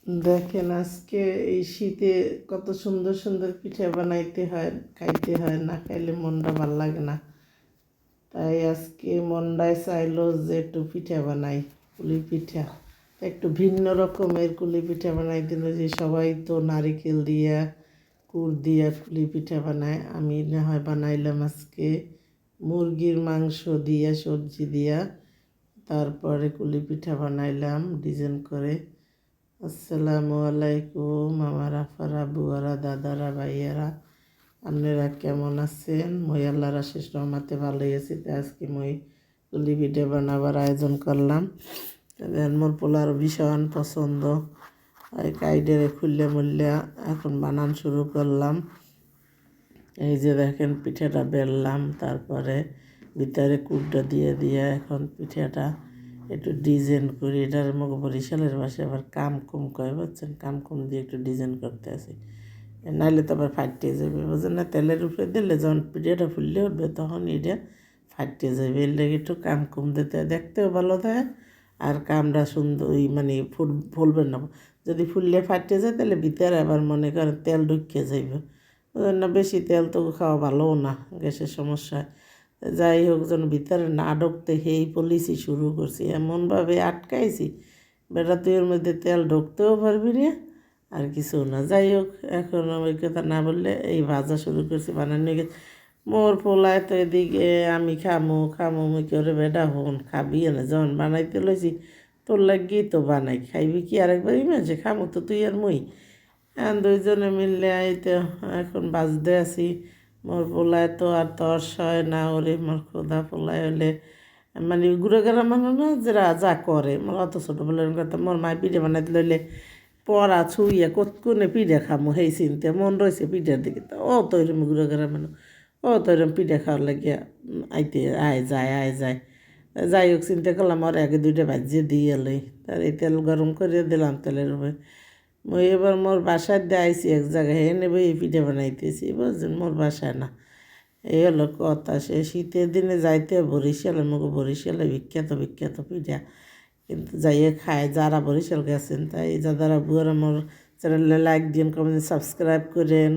দেখেন আজকে এই শীতে কত সুন্দর সুন্দর পিঠা বানাইতে হয়, খাইতে হয়, না খাইলে মনটা ভাল লাগে না। তাই আজকে মনটায় চাইলো যে একটু পিঠা বানাই, কুলি পিঠা। একটু ভিন্ন রকমের কুলি পিঠা বানাই দিল, যে সবাই তো নারিকেল দিয়া গুড় দিয়া কুলি পিঠা বানায়, আমি না হয় বানাইলাম আজকে মুরগির মাংস দিয়া, সবজি দিয়া, তারপরে কুলি পিঠা বানাইলাম ডিজাইন করে। আসসালামু আলাইকুম আমার আফারা, বুয়ারা, দাদারা, ভাইয়ারা, আপনারা কেমন আছেন? মই আল্লাহর আশিস রহমাতে ভালোই আছি। তো আজকে মই কুলি পিঠা বানাবার আয়োজন করলাম। মোর পোলার ভীষণ পছন্দ, কাইডেরে খুললে মুল্লা এখন বানান শুরু করলাম। এই যে দেখেন পিঠাটা বেললাম, তারপরে ভিতরে কুটটা দিয়ে দিয়ে এখন পিঠাটা একটু ডিজাইন করি। এটার মুখ বরিশালের ভাষায় আবার কামকুম কয়, বুঝছেন? কামকুম দিয়ে একটু ডিজাইন করতে আসি, নাইলে তো আবার ফাটিয়ে যাবে, বুঝলেন না? তেলের উপরে দিলে যখন পিঠাটা ফুললে উঠবে তখন এটা ফাটিয়ে যাবে। এর লেগে একটু কামকুম দিতে, দেখতেও ভালো দেয় আর কামটা সুন্দর, ওই মানে ফুলবে না। যদি ফুললে ফাটিয়ে যায় তাহলে ভিতরে আবার মনে করেন তেল ঢুকিয়ে যাইবে, বুঝলেন না? বেশি তেল তো খাওয়া ভালোও না, গ্যাসের সমস্যা হয়। যাই হোক, যেন ভিতরে না ঢুকতে সেই পলিসি শুরু করছি, এমনভাবে আটকাইছি বেটা তুই এর মধ্যে তেল ঢুকতেও পারবি রে আর কিছু না। যাই হোক, এখন অভিজ্ঞতা না বললে এই ভাজা শুরু করছি, বানানো গেছে। মোর পোলায় তো এদিকে আমি খামো খামো মুই করে, বেটা হন খাবি না, যখন বানাইতে লইছি তোর লাগিয়ে তো বানাই, খাইবি কি আরেকবার ইমেছে? খামো তো তুই আর মুই, দুইজনে মিললে এই তো এখন বাজতে আছি। মোর পোলায় তো আর তর্স হয় না, ওরে মোর খোদা পোলায় হলে মানে গুঁড়ো গেরা মানে না, যারা যা করে মোর অত ছোটোবেলার কথা। মোর মায় পিঠে বানাইতে লইলে পড়া ছুইয়া কতক্ষণে পিঠে খামো সেই চিনতে মন রয়েছে পিঠার দিকে। তো ও তো এরম গুঁড়ো গেরা মানে, ও তো এরম পিঠে খাওয়ার লাগিয়া আইতে আয় যায়। যাই হোক, চিন্তা করলাম আর আগে দুইটা ভাজিয়ে দিয়ে এলই, তার এই তেল গরম করে দিলাম তেলের উপরে। মই এবার মোর বাসায় দিয়ে আইসি এক জায়গায়, হে নেবে এই পিঠে বানাইতেছি, বুঝছেন? মোর বাসায় না। এই হলো কথা। সে শীতের দিনে যাইতে বরিশালে, মুখ বরিশালে বিখ্যাত বিখ্যাত পিঠা, কিন্তু যাইয়ে খায় যারা বরিশাল গেছেন। তাই যারা বুয়ারা মোর চ্যানেলে লাইক দিন, কমেন্ট, সাবস্ক্রাইব করেন।